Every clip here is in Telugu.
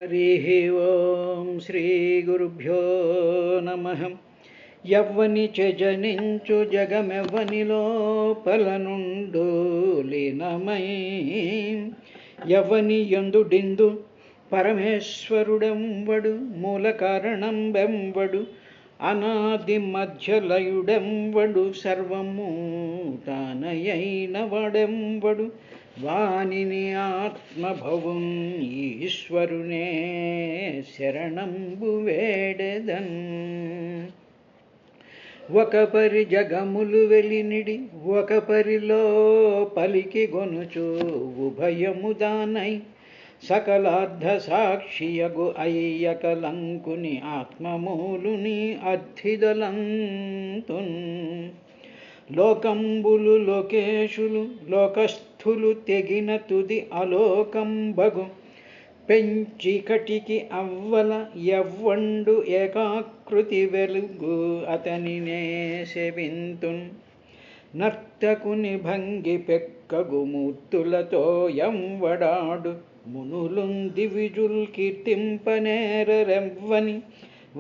हरिः ओं श्रीगुरुभ्यो नमः। యవ్వని జనించు జగమెవ్వని లోపలనుండు లీనమై యవ్వని యందుడిందు పరమేశ్వరుడెంవడు మూల కారణం బెంవడు అనాది మధ్యలయుడెంవడు సర్వము తానయైన వాడెంవడు వానిని ఆత్మభవం ఈశ్వరునే శరణంబు వేడెదన్. ఒక పరి జగములు వెలినిడి ఒక పరిలో పలికి గొనుచు ఉభయము దానై సకలార్థ సాక్షియగు అయ్యకలంకుని ఆత్మమూలుని అర్థిదలంతున్. లోకంబులు లోకేశులు లోకస్థులు తెగిన తుది అలోకంబగు పెంచికటికి అవ్వల యవ్వండు ఏకాకృతి వెలుగు అతనినే సెవింతున్. నర్తకుని భంగి పెక్కగు మూర్తులతో ఎంవడాడు మునులుంది విజుల్ కీర్తింపనేరెవ్వని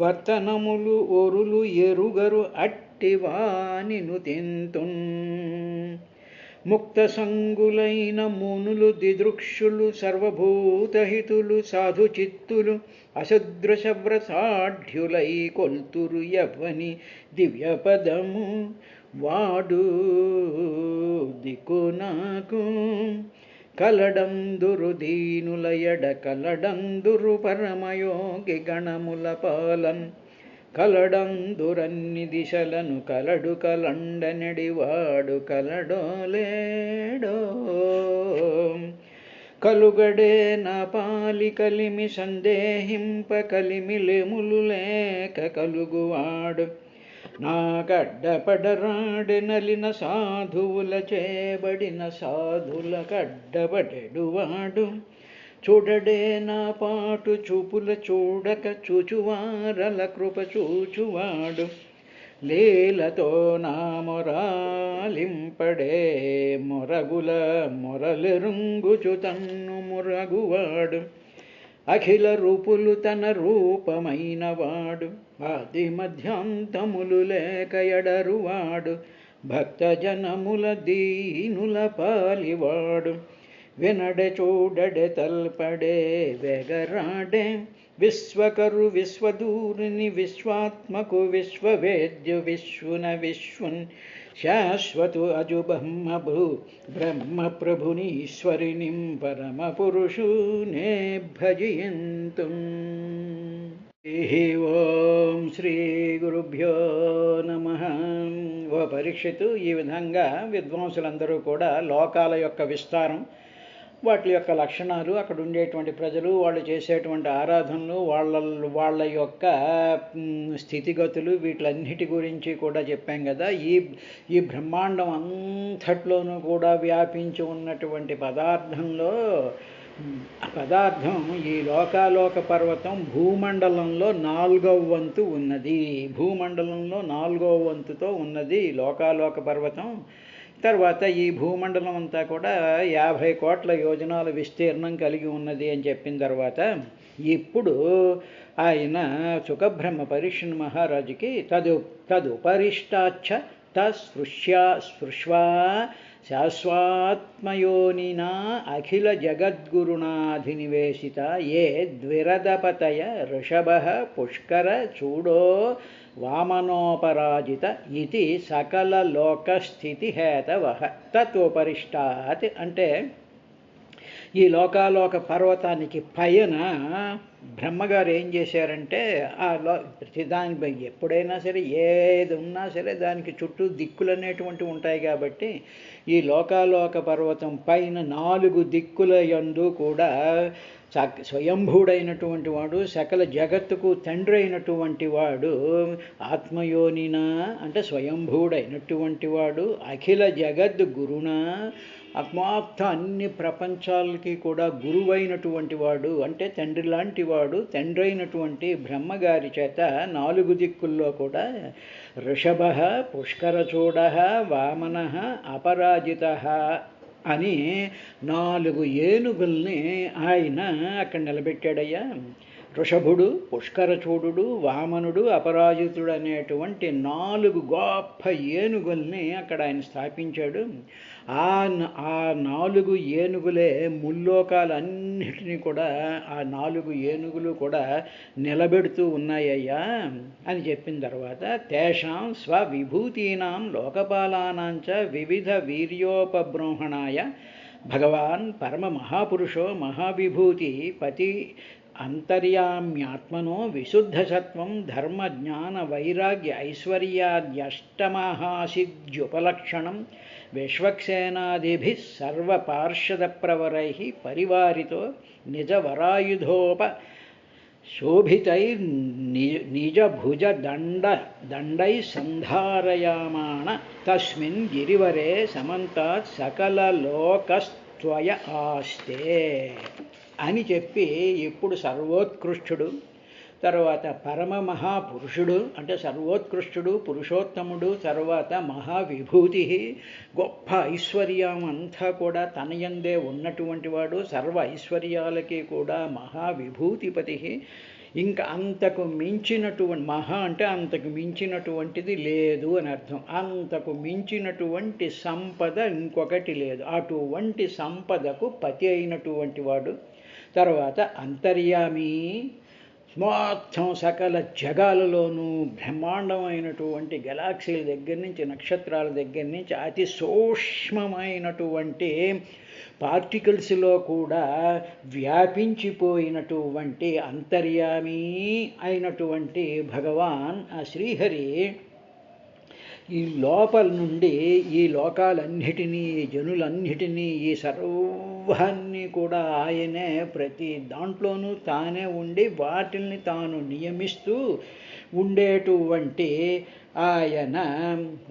వర్తనములు ఒరులు ఎరుగరు అట్టివానిను తింతున్. ముక్త సంగులైన మునులు దిదృక్షులు సర్వభూతహితులు సాధు చిత్తులు అసదృశవ్రసాఢ్యులై కొల్తురు యవ్వని దివ్యపదము వాడు దిక్కు నాకు. కలడందురు దీనుల ఎడ కలడందురు పరమయోగి గణముల పాలన్ కలడందురన్ని దిశలను కలడు కలండనెడివాడు కలడో లేడో. కలుగడే నా పాలి కలిమి సందేహింప కలిమిలెములు లేక కలుగువాడు నాకడ్డపడరాడెనలిన సాధువుల చేబడిన సాధుల కడ్డబడెడువాడు. చూడడే నా పాటు చూపుల చూడక చూచువారల కృప చూచువాడు. లీలతో నా మొరాలింపడే మొరగుల మొరలెరుంగుచు తన్ను మొరగువాడు. అఖిల రూపులు తన రూపమైన వాడు ఆది మధ్యాంతములు లేక ఎడరువాడు. భక్తజనముల దీనుల పాలివాడు వినడే చూడడే తల్పడే వెగరాడే. విశ్వకరు విశ్వదూరిని విశ్వాత్మకు విశ్వవేద్యు విశ్వున విశ్వన్ శాశ్వతు అజు బ్రహ్మ ప్రభునీశ్వరిని పరమ పురుషునే భజయంతు. ఓం శ్రీ గురుభ్యో నమః. ఓ పరీక్షితు, ఈ విధంగా విద్వాంసులందరూ కూడా లోకాల యొక్క విస్తారం, వాటి యొక్క లక్షణాలు, అక్కడ ఉండేటువంటి ప్రజలు, వాళ్ళు చేసేటువంటి ఆరాధనలు, వాళ్ళ యొక్క స్థితిగతులు, వీటిలన్నిటి గురించి కూడా చెప్పాం కదా. ఈ బ్రహ్మాండం అంతట్లోనూ కూడా వ్యాపించి ఉన్నటువంటి పదార్థం ఈ లోకాలోక పర్వతం భూమండలంలో 4వ వంతు ఉన్నది. భూమండలంలో 4వ వంతుతో ఉన్నది లోకాలోక పర్వతం. తర్వాత ఈ భూమండలం అంతా కూడా 50 కోట్ల యోజనాల విస్తీర్ణం కలిగి ఉన్నది అని చెప్పిన తర్వాత ఇప్పుడు ఆయన సుఖబ్రహ్మ పరీక్షణ్ మహారాజుకి తదుపరిష్టాచ్చ స్పృశ్వా శాశ్వాత్మయోనినా అఖిల జగద్గురునాధినివేశిత ఏ ద్విరదపతయ ఋషభ పుష్కర చూడో వామనోపరాజిత ఇది సకల లోకస్థితి హేతవః. తత్వపరిష్టాత్ అంటే ఈ లోకాలోక పర్వతానికి పైన బ్రహ్మగారు ఏం చేశారంటే ప్రతిదాని ఎప్పుడైనా సరే ఏది ఉన్నా సరే దానికి చుట్టూ దిక్కులు అనేటువంటివి ఉంటాయి. కాబట్టి ఈ లోకాలోక పర్వతం పైన 4 దిక్కుల యందు కూడా స్వయంభూడైనటువంటి వాడు, సకల జగత్తుకు తండ్రి అయినటువంటి వాడు, ఆత్మయోనిన అంటే స్వయంభూడైనటువంటి వాడు, అఖిల జగద్గురుణ ఆత్మాప్త అన్ని ప్రపంచాలకి కూడా గురువైనటువంటి వాడు, అంటే తండ్రి లాంటి వాడు, తండ్రి అయినటువంటి బ్రహ్మగారి చేత 4 దిక్కుల్లో కూడా ఋషభ పుష్కరచూడ వామన అపరాజిత అని 4 ఏనుగుల్ని ఆయన అక్కడ నిలబెట్టాడయ్యా. వృషభుడు, పుష్కరచూడు, వామనుడు, అపరాజితుడు అనేటువంటి 4 గొప్ప ఏనుగుల్ని అక్కడ ఆయన స్థాపించాడు. ఆ 4 ఏనుగులే ముల్లోకాలన్నిటినీ కూడా ఆ 4 ఏనుగులు కూడా నిలబెడుతూ ఉన్నాయ్యా అని చెప్పిన తర్వాత తేషాం స్వవిభూతీనాం లోకపాలానాంచ వివిధ వీర్యోపబ్రహ్మణాయ భగవాన్ పరమ మహాపురుషో మహావిభూతి పతి అంతర్యామ్యాత్మనో విశుద్ధసత్వం ధర్మ జ్ఞాన వైరాగ్య ఐశ్వర్యాద్యష్టమహాసిద్ధ్యుపలక్షణం విశ్వక్సేనాదిభిः సర్వపార్షదప్రవరైः పరివారితో నిజవరాయుధోప శోభితైర్నిజభుజదండై సంధారయామాణ తస్మిన్ గిరివరే సమంతాత్ సకలలోకస్త్వయ ఆస్తే అని చెప్పి ఇప్పుడు సర్వోత్కృష్టుడు, తర్వాత పరమ మహాపురుషుడు అంటే సర్వోత్కృష్టుడు, పురుషోత్తముడు, తర్వాత మహావిభూతి, గొప్ప ఐశ్వర్యం అంతా కూడా తనయందే ఉన్నటువంటి వాడు, సర్వ ఐశ్వర్యాలకి కూడా మహావిభూతిపతి. ఇంకా అంతకు మించినటువంటి మహా అంటే అంతకు మించినటువంటిది లేదు అని అర్థం. అంతకు మించినటువంటి సంపద ఇంకొకటి లేదు. అటువంటి సంపదకు పతి అయినటువంటి వాడు. తర్వాత అంతర్యామి, మొత్తం సకల జగాలలోనూ బ్రహ్మాండమైనటువంటి గెలాక్సీల దగ్గర నుంచి నక్షత్రాల దగ్గర నుంచి అతి సూక్ష్మమైనటువంటి పార్టికల్స్లో కూడా వ్యాపించిపోయినటువంటి అంతర్యామి అయినటువంటి భగవాన్ ఆ శ్రీహరి ఈ లోపల నుండి ఈ లోకాలన్నిటినీ, జనులన్నిటినీ, ఈ సర్వాన్ని కూడా ఆయనే ప్రతి దాంట్లోనూ తానే ఉండి వాటిల్ని తాను నియమిస్తూ ఉండేటువంటి ఆయన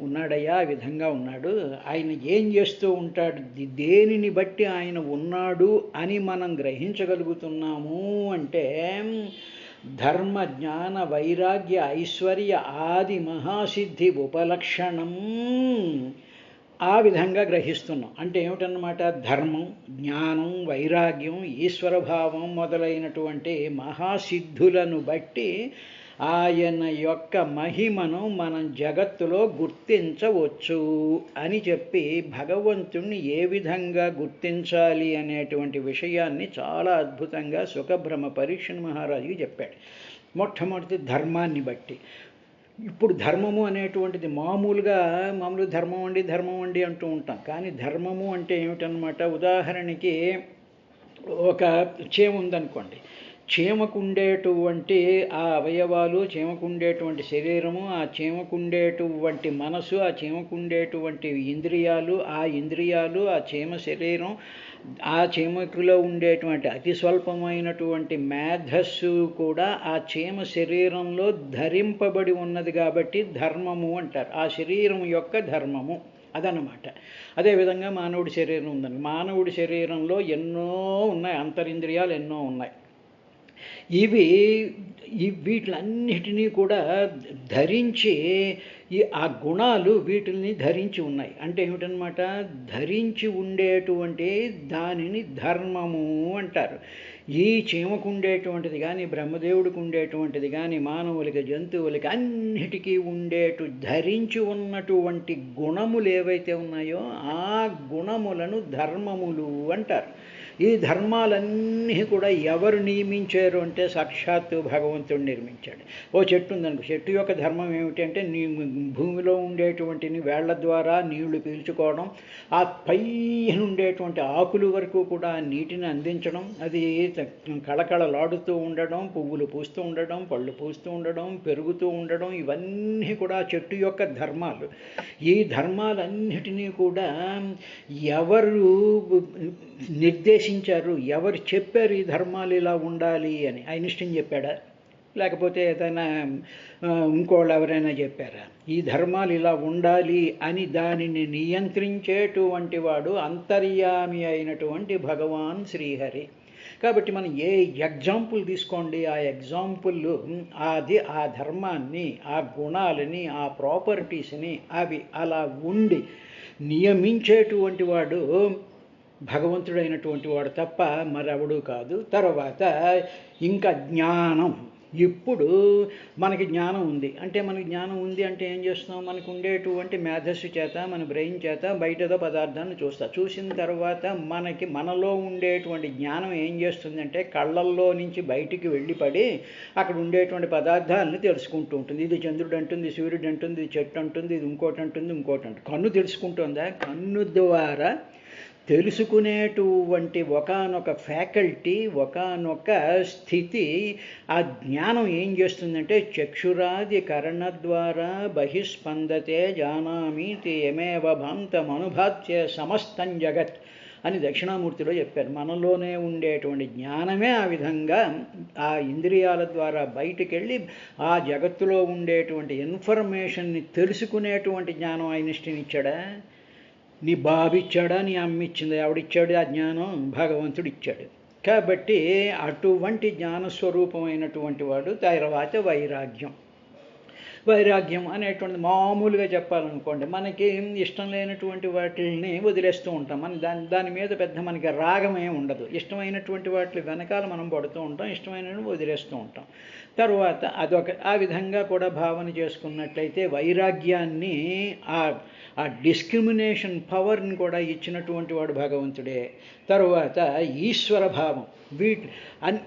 ఉన్నాడయ్యా. ఆ విధంగా ఉన్నాడు. ఆయన ఏం చేస్తూ ఉంటాడు, దేనిని బట్టి ఆయన ఉన్నాడు అని మనం గ్రహించగలుగుతున్నాము అంటే ధర్మ జ్ఞాన వైరాగ్య ఐశ్వర్య ఆది మహాసిద్ధి ఉపలక్షణం ఆ విధంగా గ్రహిస్తున్నాం. అంటే ఏమిటన్నమాట, ధర్మం, జ్ఞానం, వైరాగ్యం, ఈశ్వరభావం మొదలైనటువంటి మహాసిద్ధులను బట్టి ఆయన యొక్క మహిమను మనం జగత్తులో గుర్తించవచ్చు అని చెప్పి భగవంతుణ్ణి ఏ విధంగా గుర్తించాలి అనేటువంటి విషయాన్ని చాలా అద్భుతంగా సుఖబ్రహ్మ పరీక్షణ్ మహారాజుకి చెప్పాడు. మొట్టమొదటి ధర్మాన్ని బట్టి. ఇప్పుడు ధర్మము అనేటువంటిది మామూలుగా ధర్మం అండి అంటూ ఉంటాం. కానీ ధర్మము అంటే ఏమిటన్నమాట, ఉదాహరణకి ఒక చీమ ఉందనుకోండి. చీమకుండేటువంటి ఆ అవయవాలు, చీమకుండేటువంటి శరీరము, ఆ చీమకుండేటువంటి మనసు, ఆ చీమకుండేటువంటి ఇంద్రియాలు, ఆ ఇంద్రియాలు, ఆ చీమ శరీరం, ఆ చీమకులో ఉండేటువంటి అతి స్వల్పమైనటువంటి మేధస్సు కూడా ఆ చీమ శరీరంలో ధరింపబడి ఉన్నది కాబట్టి ధర్మము అంటారు. ఆ శరీరం యొక్క ధర్మము అదన్నమాట. అదేవిధంగా మానవుడి శరీరం ఉందని, మానవుడి శరీరంలో ఎన్నో ఉన్నాయి, అంతరింద్రియాలు ఎన్నో ఉన్నాయి. వీటిలన్నిటినీ కూడా ధరించి ఆ గుణాలు వీటిని ధరించి ఉన్నాయి. అంటే ఏమిటనమాట, ధరించి ఉండేటువంటి దానిని ధర్మము అంటారు. ఈ చీమకుండేటువంటిది కానీ, బ్రహ్మదేవుడికి ఉండేటువంటిది కానీ, మానవులకి, జంతువులకి అన్నిటికీ ధరించి ఉన్నటువంటి గుణములు ఏవైతే ఉన్నాయో ఆ గుణములను ధర్మములు అంటారు. ఈ ధర్మాలన్నీ కూడా ఎవరు నియమించారు అంటే సాక్షాత్తు భగవంతుడు నిర్మించాడు. ఓ చెట్టు ఉందనుకో, చెట్టు యొక్క ధర్మం ఏమిటంటే భూమిలో ఉండేటువంటిని వేళ్ల ద్వారా నీళ్లు పీల్చుకోవడం, ఆ పైన ఉండేటువంటి ఆకులు వరకు కూడా నీటిని అందించడం, అది కళకళలాడుతూ ఉండడం, పువ్వులు పూస్తూ ఉండడం, పళ్ళు పూస్తూ ఉండడం, పెరుగుతూ ఉండడం, ఇవన్నీ కూడా చెట్టు యొక్క ధర్మాలు. ఈ ధర్మాలన్నిటినీ కూడా ఎవరు నిర్దేశించారు, ఎవరు చెప్పారు ఈ ధర్మాలు ఇలా ఉండాలి అని? ఐన్స్టీన్ చెప్పాడా, లేకపోతే ఏదైనా ఇంకోళ్ళు ఎవరైనా చెప్పారా? ఈ ధర్మాలు ఇలా ఉండాలి అని దానిని నియంత్రించేటువంటి వాడు అంతర్యామి అయినటువంటి భగవాన్ శ్రీహరి. కాబట్టి మనం ఏ ఎగ్జాంపుల్ తీసుకోండి, ఆ ఎగ్జాంపుల్ అది ఆ ధర్మాన్ని, ఆ గుణాలని, ఆ ప్రాపర్టీస్ని అవి అలా ఉండి నియమించేటువంటి వాడు భగవంతుడైనటువంటి వాడు తప్ప మరెవడూ కాదు. తర్వాత ఇంకా జ్ఞానం. ఇప్పుడు మనకి జ్ఞానం ఉంది అంటే మనకి జ్ఞానం ఉంది అంటే ఏం చేస్తున్నాం? మనకు ఉండేటువంటి మేధస్సు చేత మన బ్రెయిన్ చేత బయటదో పదార్థాన్ని చూసిన తర్వాత మనలో ఉండేటువంటి జ్ఞానం ఏం చేస్తుందంటే కళ్ళల్లో నుంచి బయటికి వెళ్ళిపడి అక్కడ ఉండేటువంటి పదార్థాలను తెలుసుకుంటూ ఉంటుంది. ఇది చంద్రుడు అంటుంది, సూర్యుడు అంటుంది, ఇది చెట్టు అంటుంది, ఇది ఇంకోటి అంటుంది. కన్ను తెలుసుకుంటుందా? కన్ను ద్వారా తెలుసుకునేటువంటి ఒకానొక ఫ్యాకల్టీ, ఒకానొక స్థితి, ఆ జ్ఞానం ఏం చేస్తుందంటే చక్షురాది కర్ణద్వారా బహిస్పందతే జానామీతి యమేవ భాంతమనుభాత్య సమస్తం జగత్ అని దక్షిణామూర్తిలో చెప్పారు. మనలోనే ఉండేటువంటి జ్ఞానమే ఆ విధంగా ఆ ఇంద్రియాల ద్వారా బయటికి వెళ్ళి ఆ జగత్తులో ఉండేటువంటి ఇన్ఫర్మేషన్ని తెలుసుకునేటువంటి జ్ఞానం ఐన్స్టీన్ ఇచ్చాడా? నీ బాబిచ్చాడా? నీ అమ్మిచ్చిందా? ఎవడిచ్చాడు ఆ జ్ఞానం? భగవంతుడు ఇచ్చాడు. కాబట్టి అటువంటి జ్ఞానస్వరూపమైనటువంటి వాడు. తర్వాత వైరాగ్యం అనేటువంటి మామూలుగా చెప్పాలనుకోండి, మనకి ఇష్టం లేనటువంటి వాటిని వదిలేస్తూ ఉంటాం. దాని మీద పెద్ద మనకి రాగమే ఉండదు. ఇష్టమైనటువంటి వాటి వెనకాల మనం పడుతూ ఉంటాం, ఇష్టమైనవి వదిలేస్తూ ఉంటాం. తరువాత ఆ విధంగా కూడా భావన చేసుకున్నట్లయితే వైరాగ్యాన్ని, ఆ డిస్క్రిమినేషన్ పవర్ని కూడా ఇచ్చినటువంటి వాడు భగవంతుడే. తరువాత ఈశ్వర భావం,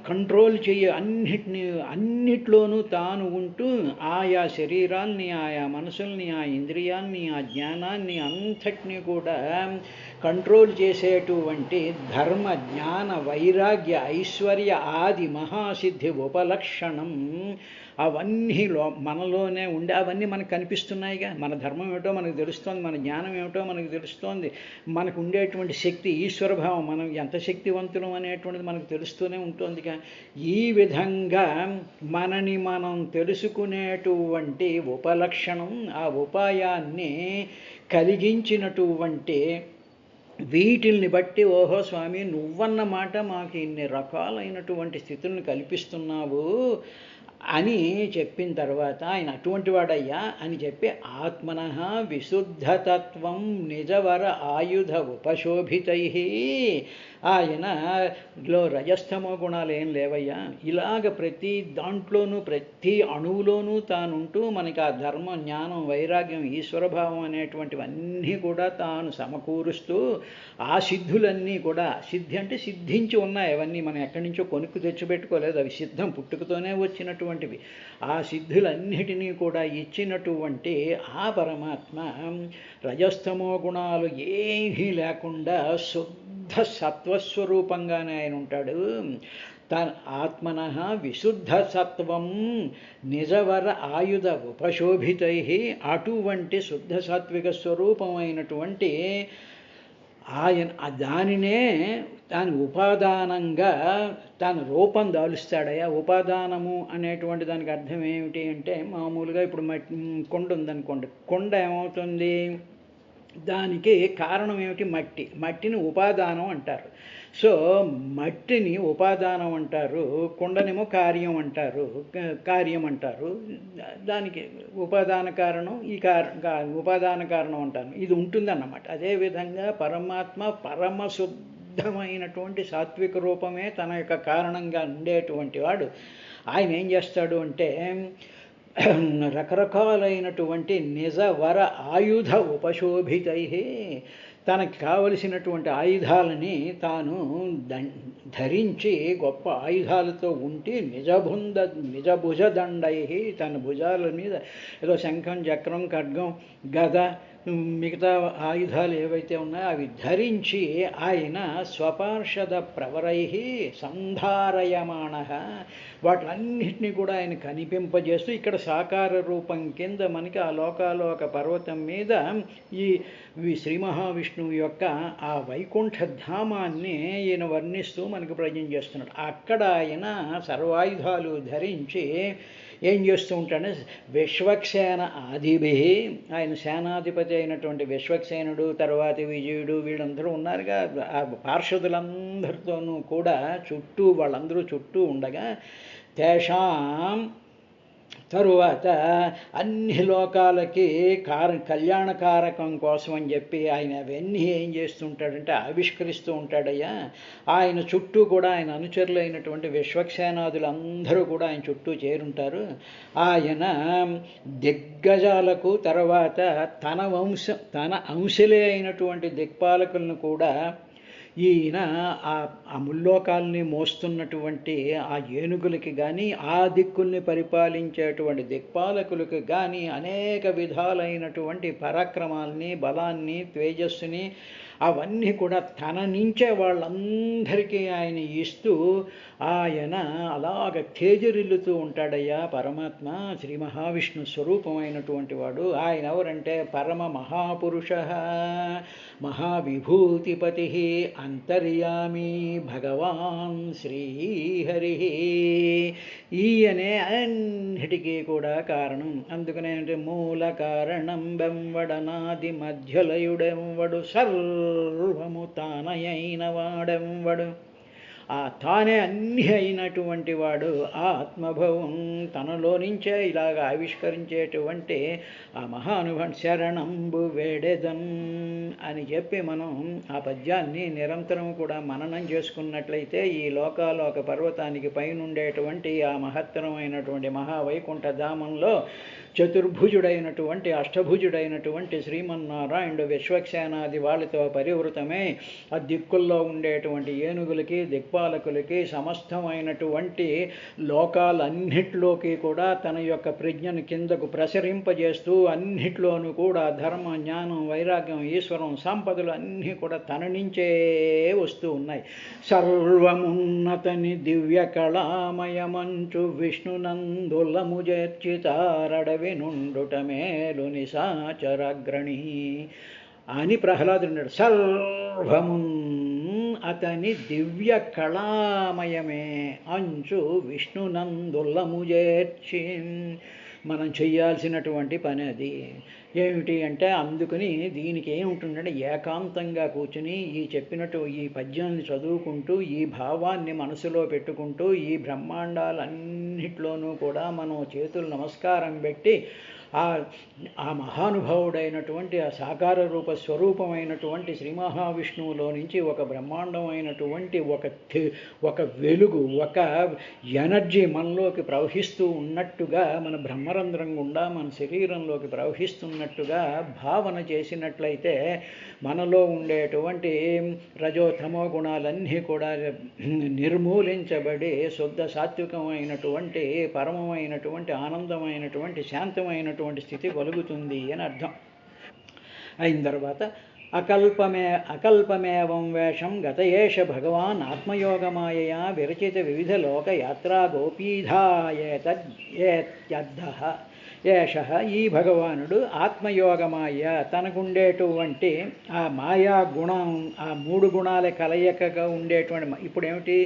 కంట్రోల్ అన్నిట్లోనూ తాను ఉంటూ ఆయా శరీరాల్ని, ఆయా మనసుల్ని, ఆ ఇంద్రియాల్ని, ఆ జ్ఞానాన్ని అంతటినీ కూడా కంట్రోల్ చేసేటువంటి ధర్మ, జ్ఞాన, వైరాగ్య, ఐశ్వర్య ఆది మహాసిద్ధి ఉపలక్షణం అవన్నీ మనలోనే ఉండి అవన్నీ మనకు కనిపిస్తున్నాయిగా. మన ధర్మం ఏమిటో మనకు తెలుస్తోంది, మన జ్ఞానం ఏమిటో మనకు తెలుస్తోంది, మనకు ఉండేటువంటి శక్తి ఈశ్వరభావం, మనం ఎంత శక్తివంతులం అనేటువంటిది మనకు తెలుస్తూనే ఉంటుందిగా. ఈ విధంగా మనని మనం తెలుసుకునేటువంటి ఉపలక్షణం, ఆ ఉపాయాన్ని కలిగించినటువంటి వీటిల్ని బట్టి ఓహో స్వామి నువ్వన్నమాట మాకు ఇన్ని రకాలైనటువంటి స్థితులను కల్పిస్తున్నావు అని చెప్పిన తర్వాత ఆయన అటువంటి వాడయ్యా అని చెప్పి ఆత్మనః విశుద్ధతత్వం నిజవర ఆయుధ ఉపశోభితై ఆయనలో రజస్తమో గుణాలు ఏం లేవయ్యా. ఇలాగ ప్రతి దాంట్లోనూ ప్రతి అణువులోనూ తానుంటూ మనకి ఆ ధర్మ, జ్ఞానం, వైరాగ్యం, ఈశ్వరభావం అనేటువంటివన్నీ కూడా తాను సమకూరుస్తూ ఆ సిద్ధులన్నీ కూడా, సిద్ధి అంటే సిద్ధించి ఉన్నాయి, అవన్నీ మనం ఎక్కడి నుంచో కొనుక్కు తెచ్చిపెట్టుకోలేదు, అవి సిద్ధం పుట్టుకతోనే వచ్చినటువంటివి. ఆ సిద్ధులన్నిటినీ కూడా ఇచ్చినటువంటి ఆ పరమాత్మ రజస్తమో గుణాలు ఏమీ లేకుండా శుద్ధ సత్వస్వరూపంగానే ఆయన ఉంటాడు. ఆత్మనః విశుద్ధ సత్వం నిజవర ఆయుధ ఉపశోభితై అటువంటి శుద్ధ సాత్విక స్వరూపమైనటువంటి దానినే దాని ఉపాదానంగా తాను రూపం దాలుస్తాడయా. ఉపాదానము అనేటువంటి దానికి అర్థం ఏమిటి అంటే మామూలుగా ఇప్పుడు కొండ ఉందనుకోండి, కొండ ఏమవుతుంది? దానికి కారణం ఏమిటి? మట్టిని ఉపాదానం అంటారు. సో మట్టిని ఉపాదానం అంటారు, కొండనేమో కార్యం అంటారు. దానికి ఉపాదాన కారణం, ఈ ఉపాదాన కారణం అంటారు. ఇది ఉంటుందన్నమాట. అదేవిధంగా పరమాత్మ పరమశుద్ధమైనటువంటి సాత్విక రూపమే తన యొక్క కారణంగా ఉండేటువంటి వాడు. ఆయన ఏం చేస్తాడు అంటే రకరకాలైనటువంటి నిజవర ఆయుధ ఉపశోభితై తనకు కావలసినటువంటి ఆయుధాలని తాను ధరించి గొప్ప ఆయుధాలతో ఉండి నిజభుజదండై తన భుజాల మీద ఏదో శంఖం, చక్రం, ఖడ్గం, గద, మిగతా ఆయుధాలు ఏవైతే ఉన్నాయో అవి ధరించి ఆయన స్వపార్షద ప్రవరై సంధారయమాణ వాటిలన్నింటినీ కూడా ఆయన కనిపింపజేస్తూ ఇక్కడ సాకార రూపం కింద మనకి ఆ లోకాలోక పర్వతం మీద ఈ శ్రీ మహావిష్ణువు యొక్క ఆ వైకుంఠ ధామాన్ని ఈయన వర్ణిస్తూ మనకు ప్రజెంట్ చేస్తున్నాడు. అక్కడ ఆయన సర్వాయుధాలు ధరించి ఏం చేస్తూ ఉంటాడంటే విశ్వక్సేన ఆదిభి, ఆయన సేనాధిపతి అయినటువంటి విశ్వక్సేనుడు, తర్వాత విజయుడు, వీళ్ళందరూ ఉన్నారుగా, ఆ పార్షదులందరితోనూ కూడా వాళ్ళందరూ చుట్టూ ఉండగా తరువాత అన్ని లోకాలకి కళ్యాణకారకం కోసం అని చెప్పి ఆయన అవన్నీ ఏం చేస్తుంటాడంటే ఆవిష్కరిస్తూ ఉంటాడయ్యా. ఆయన చుట్టూ కూడా ఆయన అనుచరులైనటువంటి విశ్వక్సేనాదులందరూ కూడా ఆయన చుట్టూ చేరుంటారు. ఆయన దిగ్గజాలకు తర్వాత తన అంశలే అయినటువంటి దిక్పాలకులను కూడా ఈయన ఆ ముల్లోకాల్ని మోస్తున్నటువంటి ఆ ఏనుగులకి కానీ ఆ దిక్కుల్ని పరిపాలించేటువంటి దిక్పాలకులకు కానీ అనేక విధాలైనటువంటి పరాక్రమాల్ని, బలాన్ని, తేజస్సుని అవన్నీ కూడా తన నుంచే వాళ్ళందరికీ ఆయన ఇస్తూ ఆయన అలాగ తేజరిల్లుతూ ఉంటాడయ్యా. పరమాత్మ శ్రీ మహావిష్ణు స్వరూపమైనటువంటి వాడు ఆయన. ఎవరంటే పరమ మహాపురుష మహావిభూతిపతి అంతర్యామి భగవాన్ శ్రీహరి. ఈయనే అన్నిటికీ కూడా కారణం. అందుకనే అంటే మూల కారణం బెంవడనాది మధ్యలయుడెంవడు సర్వము తానయైన వాడెంవడు. తానే అన్ని అయినటువంటి వాడు ఆత్మభవం తనలో నుంచే ఇలాగ ఆవిష్కరించేటువంటి ఆ మహానుభావుని శరణంబు వేడెదన్ అని చెప్పి మనం ఆ పద్యాన్ని నిరంతరం కూడా మననం చేసుకున్నట్లయితే ఈ లోకాలోక పర్వతానికి పైనుండేటువంటి ఆ మహత్తరమైనటువంటి మహావైకుంఠ ధామంలో చతుర్భుజుడైనటువంటి అష్టభుజుడైనటువంటి శ్రీమన్నారాయణుడు విశ్వక్సేనాది వాళ్ళతో పరివృతమై ఆ దిక్కుల్లో ఉండేటువంటి ఏనుగులకి, దిక్పాలకులకి, సమస్తమైనటువంటి లోకాలన్నిట్లోకి కూడా తన యొక్క ప్రజ్ఞను కిందకు ప్రసరింపజేస్తూ అన్నిట్లోనూ కూడా ధర్మ, జ్ఞానం, వైరాగ్యం, ఈశ్వరం, సంపదలు అన్నీ కూడా తన నుంచే వస్తూ ఉన్నాయి. సర్వమున్నతని దివ్య కళామయమంచు విష్ణునందులము చేర్చితారడవి నుండుట మేలు నిశాచరగ్రణి అని ప్రహ్లాదుడు. సర్వము అతని దివ్య కళామయమే అంచు విష్ణునందులము చేర్చి. మనం చెయ్యాల్సినటువంటి పని అది ఏమిటి అంటే, అందుకని దీనికి ఏముంటుందంటే ఏకాంతంగా కూర్చుని ఈ పద్యాన్ని చదువుకుంటూ ఈ భావాన్ని మనసులో పెట్టుకుంటూ ఈ బ్రహ్మాండాలన్నిట్లోనూ కూడా మనం చేతులు నమస్కారం పెట్టి ఆ మహానుభావుడైనటువంటి ఆ సాకార రూప స్వరూపమైనటువంటి శ్రీ మహావిష్ణువులో నుంచి ఒక బ్రహ్మాండమైనటువంటి ఒక వెలుగు, ఒక ఎనర్జీ మనలోకి ప్రవహిస్తూ ఉన్నట్టుగా, మన బ్రహ్మరంధ్రం గుండా మన శరీరంలోకి ప్రవహిస్తున్నట్టుగా భావన చేసినట్లయితే మనలో ఉండేటువంటి రజోతమో గుణాలన్నీ కూడా నిర్మూలించబడి శుద్ధ సాత్వికమైనటువంటి పరమమైనటువంటి ఆనందమైనటువంటి శాంతమైనటువంటి స్థితి కలుగుతుంది అని అర్థం. అయిన తర్వాత అకల్పమేవం వేషం గతయేష భగవాన్ ఆత్మయోగమాయయా విరచిత వివిధ లోకయాత్రా గోపీధాయేతద్యర్థః. ఏష ఈ భగవానుడు ఆత్మయోగమాయ తనకుండేటువంటి ఆ మాయా గుణం, ఆ మూడు గుణాల కలయికగా ఉండేటువంటి, ఇప్పుడు ఏమిటి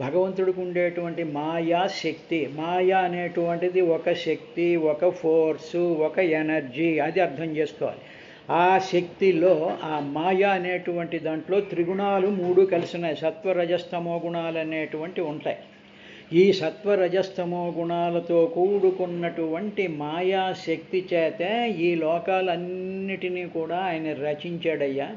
భగవంతుడికి ఉండేటువంటి మాయా శక్తి. మాయా అనేటువంటిది ఒక శక్తి, ఒక ఫోర్సు, ఒక ఎనర్జీ, అది అర్థం చేసుకోవాలి. ఆ శక్తిలో ఆ మాయా అనేటువంటి దాంట్లో త్రిగుణాలు మూడు కలిసి ఉన్నాయి. సత్వరజస్తమో గుణాలు అనేటువంటివి ఉంటాయి. ఈ సత్వరజస్తమో గుణాలతో కూడుకున్నటువంటి మాయాశక్తి చేతే ఈ లోకాలన్నిటినీ కూడా ఆయన రచించాడయ్యా.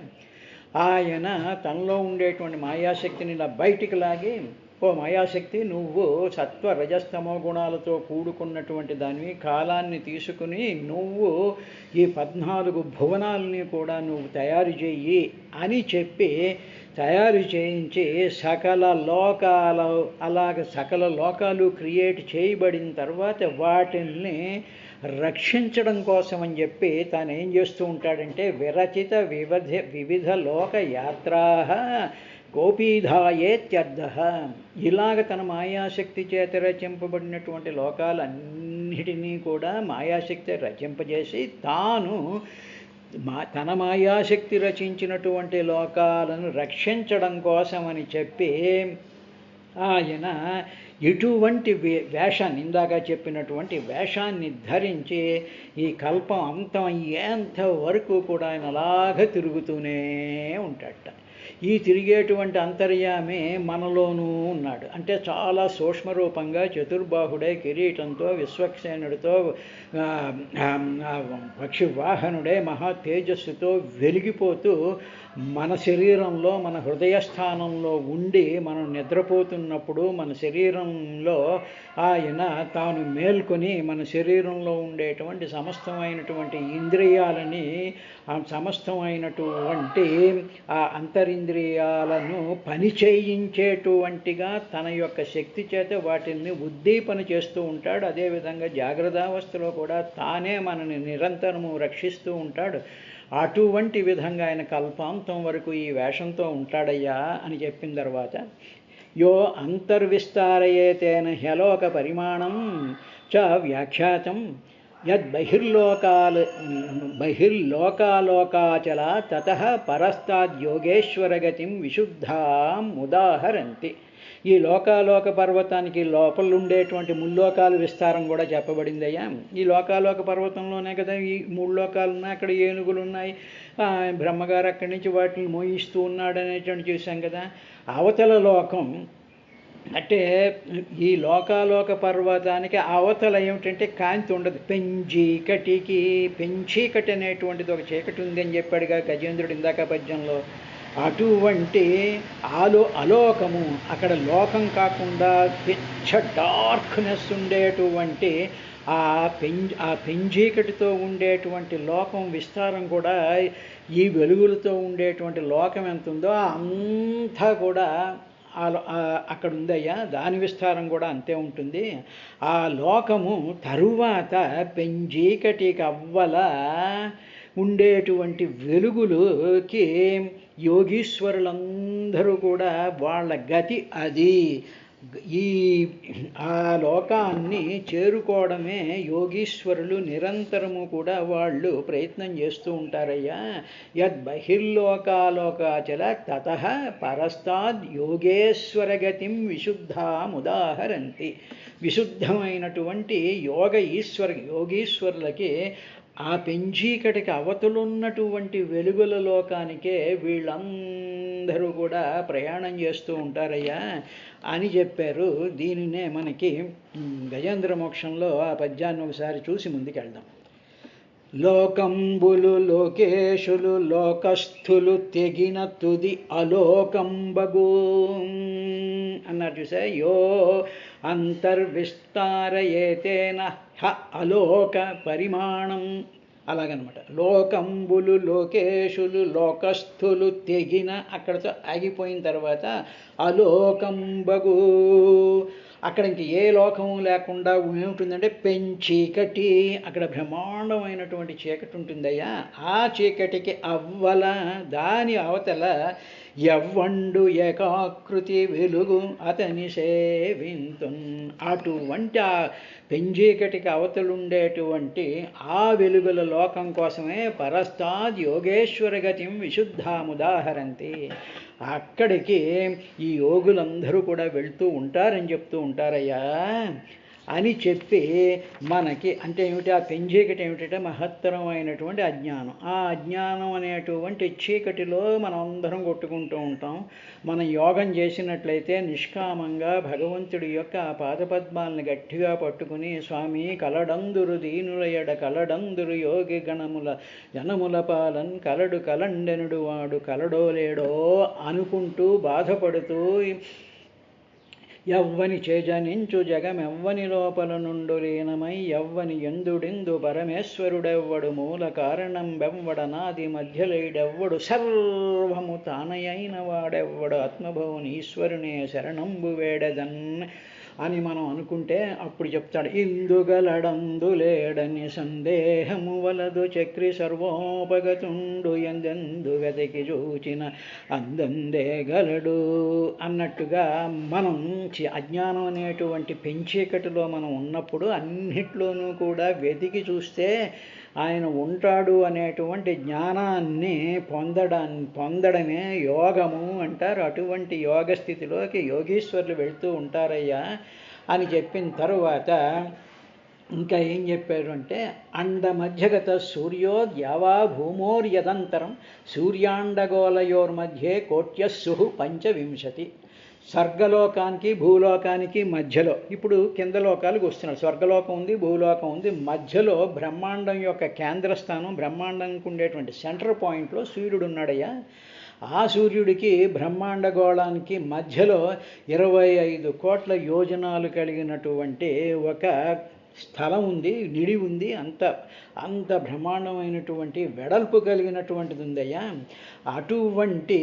ఆయన తనలో ఉండేటువంటి మాయాశక్తిని ఇలా బయటికి లాగి, ఓ మాయాశక్తి, నువ్వు సత్వ రజస్తమో గుణాలతో కూడుకున్నటువంటి దానివి, కాలాన్ని తీసుకుని నువ్వు ఈ 14 భువనాలని కూడా నువ్వు తయారు చెయ్యి అని చెప్పి తయారు చేయించి సకల లోకాలు క్రియేట్ చేయబడిన తర్వాత వాటిని రక్షించడం కోసం అని చెప్పి తాను ఏం చేస్తూ ఉంటాడంటే విరచిత వివిధ లోక యాత్రా గోపీధాయేత్యర్థః. ఇలాగ తన మాయాశక్తి చేత రచింపబడినటువంటి లోకాలన్నిటినీ కూడా మాయాశక్తి రచింపజేసి తాను తన మాయాశక్తి రచించినటువంటి లోకాలను రక్షించడం కోసమని చెప్పి ఆయన ఇటువంటి వేషాన్ని, ఇందాక చెప్పినటువంటి వేషాన్ని ధరించి ఈ కల్పం అంతం అయ్యేంత వరకు కూడా ఆయన అలాగ తిరుగుతూనే ఉంటాడట. ఈ తిరిగేటువంటి అంతర్యామి మనలోనూ ఉన్నాడు. అంటే చాలా సూక్ష్మరూపంగా చతుర్బాహుడై కిరీటంతో విశ్వక్సేనుడితో పక్షివాహనుడై మహా తేజస్సుతో వెలిగిపోతూ మన శరీరంలో మన హృదయస్థానంలో ఉండి మనం నిద్రపోతున్నప్పుడు మన శరీరంలో ఆయన తాను మేల్కొని మన శరీరంలో ఉండేటువంటి సమస్తమైనటువంటి ఇంద్రియాలని సమస్తమైనటువంటి ఆ అంతరింద్రియాలను పని చేయించేటువంటిగా తన యొక్క శక్తి చేత వాటిని ఉద్దీపన చేస్తూ ఉంటాడు. అదేవిధంగా జాగ్రత్తావస్థలో కూడా తానే మనని నిరంతరము రక్షిస్తూ ఉంటాడు. అటువంటి విధంగా ఆయన కల్పాంతం వరకు ఈ వేషంతో ఉంటాడయ్యా అని చెప్పిన తర్వాత యో అంతర్విస్తారయేతేన హ్యలోక పరిమాణం చ వ్యాఖ్యాతం బహిర్లోకాలోకాచల తతః పరస్తాద్యోగేశ్వరగతిం విశుద్ధాం ఉదాహరంతి. ఈ లోకాలోక పర్వతానికి లోపల ఉండేటువంటి ముల్లోకాల విస్తారం కూడా చెప్పబడిందయ్యా. ఈ లోకాలోక పర్వతంలోనే కదా ఈ 3 లోకాలు ఉన్నాయి, అక్కడ ఏనుగులు ఉన్నాయి, బ్రహ్మగారు అక్కడి నుంచి వాటిని మోయిస్తూ ఉన్నాడు అనేటువంటి చూసాం కదా. అవతల లోకం అంటే ఈ లోకాలోక పర్వతానికి అవతల ఏమిటంటే కాంతి ఉండదు. పెంచీకటి అనేటువంటిది ఒక చీకటి ఉంది అని చెప్పాడుగా గజేంద్రుడు ఇందాక పద్యంలో. అటువంటి అలోకము, అక్కడ లోకం కాకుండా పిచ్చ డార్క్నెస్ ఉండేటువంటి ఆ పెంచీకటితో ఉండేటువంటి లోకం విస్తారం కూడా ఈ వెలుగులతో ఉండేటువంటి లోకం ఎంత ఉందో అంతా కూడా అక్కడ ఉందయ్యా. దాని విస్తారం కూడా అంతే ఉంటుంది. ఆ లోకము తరువాత పెంచీకటికి అవ్వల ఉండేటువంటి వెలుగులకి యోగీశ్వరులందరూ కూడా వాళ్ళ గతి అది. ఆ లోకాన్ని చేరుకోవడమే యోగీశ్వరులు నిరంతరము కూడా వాళ్ళు ప్రయత్నం చేస్తూ ఉంటారయ్యా. యద్బహిర్లోకాలోకాచల తతః పరస్తాద్ యోగేశ్వరగతిం విశుద్ధాముదాహరంతి. విశుద్ధమైనటువంటి యోగీశ్వరులకి ఆ పెంచీకటికి అవతలున్నటువంటి వెలుగుల లోకానికే వీళ్ళందరూ కూడా ప్రయాణం చేస్తూ ఉంటారయ్యా అని చెప్పారు. దీనినే మనకి గజేంద్ర మోక్షంలో ఆ పద్యాన్ని ఒకసారి చూసి ముందుకెళ్దాం. లోకంబులు లోకేశులు లోకస్థులు తెగిన తుది అలోకంబగు అన్నారు చూసా. యో అంతర్విస్తారయేతేన హ అలోక పరిమాణం అలాగనమాట. లోకంబులు లోకేశులు లోకస్థులు తెగిన అక్కడతో ఆగిపోయిన తర్వాత అలోకంబగు అక్కడ ఇంక ఏ లోకము లేకుండా ఏముంటుందంటే పెంచీకటి. అక్కడ బ్రహ్మాండమైనటువంటి చీకటి ఉంటుందయ్యా. ఆ చీకటికి అవ్వల దాని అవతల ఎవ్వండు ఏకాకృతి వెలుగు అతని సేవింతున్. అటువంటి ఆ పెంచీకటికి అవతలుండేటువంటి ఆ వెలుగుల లోకం కోసమే పరస్తాద్ యోగేశ్వర గతిం విశుద్ధాముదాహరంతి. అక్కడికి ఈ యోగులందరూ కూడా వెళ్తూ ఉంటారని చెప్తూ ఉంటారయ్యా అని చెప్పి మనకి అంటే ఏమిటి ఆ పెంచీకటి ఏమిటంటే మహత్తరమైనటువంటి అజ్ఞానం. ఆ అజ్ఞానం అనేటువంటి చీకటిలో మనం అందరం కొట్టుకుంటూ ఉంటాం. మనం యోగం చేసినట్లయితే నిష్కామంగా భగవంతుడి యొక్క ఆ పాదపద్మాలను గట్టిగా పట్టుకుని స్వామి కలడందురు దీనులయడ కలడందురు యోగి గణముల జనముల పాలన్ కలడు కలండెనుడు వాడు కలడో లేడో అనుకుంటూ బాధపడుతూ ఎవ్వని చేజనించు జగమెవ్వని లోపల నుండు లీనమై ఎవ్వని ఎందుడిందు పరమేశ్వరుడెవ్వడు మూల కారణం బెవ్వడనాది మధ్యలేడెవ్వడు సర్వము తానయైన వాడెవ్వడు ఆత్మభవుని ఈశ్వరునే శరణంబు వేడదన్ అని మనం అనుకుంటే అప్పుడు చెప్తాడు. ఇందుగలడందులేడని సందేహము వలదు చక్రి సర్వోపగతుండు ఎందెందు వెతికి చూచిన అందందే గలడు అన్నట్టుగా మనం అజ్ఞానం అనేటువంటి పెంచీకటిలో మనం ఉన్నప్పుడు అన్నిట్లోనూ కూడా వెతికి చూస్తే ఆయన ఉంటాడు అనేటువంటి జ్ఞానాన్ని పొందడమే యోగము అంటారు. అటువంటి యోగ స్థితిలోకి యోగీశ్వరులు వెళ్తూ ఉంటారయ్యా అని చెప్పిన తరువాత ఇంకా ఏం చెప్పారు అంటే అండమధ్యగత సూర్యోద్యావా భూమోర్యదంతరం సూర్యాండగోళయోర్మధ్యే కోట్యస్సు పంచవింశతి. స్వర్గలోకానికి భూలోకానికి మధ్యలో, ఇప్పుడు కింద లోకాలకు వస్తున్నాడు, స్వర్గలోకం ఉంది, భూలోకం ఉంది, మధ్యలో బ్రహ్మాండం యొక్క కేంద్రస్థానం, బ్రహ్మాండంకి ఉండేటువంటి సెంటర్ పాయింట్లో సూర్యుడు ఉన్నాడయ్యా. ఆ సూర్యుడికి బ్రహ్మాండ గోళానికి మధ్యలో 25 కోట్ల యోజనాలు కలిగినటువంటి ఒక స్థలం ఉంది, నిడి ఉంది, అంత అంత బ్రహ్మాండమైనటువంటి వెడల్పు కలిగినటువంటిది ఉందయ్యా. అటువంటి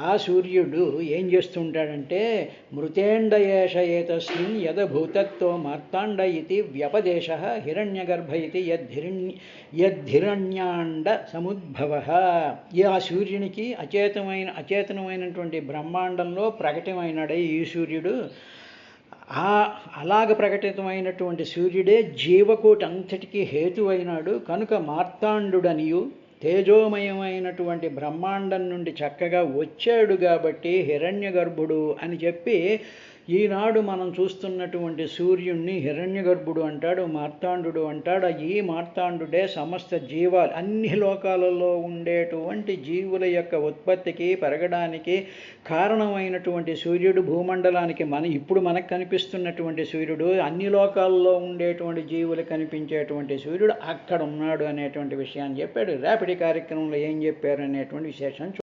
ఆ సూర్యుడు ఏం చేస్తుంటాడంటే మృతేండ ఏష ఏతస్మిన్ యదభూతత్తో మార్తాండ ఇది వ్యపదేశ హిరణ్యగర్భ ఇది యద్ధిరణ్యాండ సముద్భవ. ఆ సూర్యునికి అచేతనమైనటువంటి బ్రహ్మాండంలో ప్రకటమైనాడే ఈ సూర్యుడు. అలాగ ప్రకటితమైనటువంటి సూర్యుడే జీవకోటి అంతటికీ హేతువైనాడు కనుక మార్తాండుడనియు తేజోమయమైనటువంటి బ్రహ్మాండం నుండి చక్కగా వచ్చాడు కాబట్టి హిరణ్యగర్భుడు అని చెప్పి ఈనాడు మనం చూస్తున్నటువంటి సూర్యుణ్ణి హిరణ్యగర్భుడు అంటాడు, మార్తాండు అంటాడు. ఈ మార్తాండుడే సమస్త జీవాలు, అన్ని లోకాలలో ఉండేటువంటి జీవుల యొక్క ఉత్పత్తికి పెరగడానికి కారణమైనటువంటి సూర్యుడు. భూమండలానికి ఇప్పుడు మనకు కనిపిస్తున్నటువంటి సూర్యుడు, అన్ని లోకాల్లో ఉండేటువంటి జీవులు కనిపించేటువంటి సూర్యుడు అక్కడ ఉన్నాడు అనేటువంటి విషయాన్ని చెప్పాడు. రేపటి కార్యక్రమంలో ఏం చెప్పారు అనేటువంటి విశేషం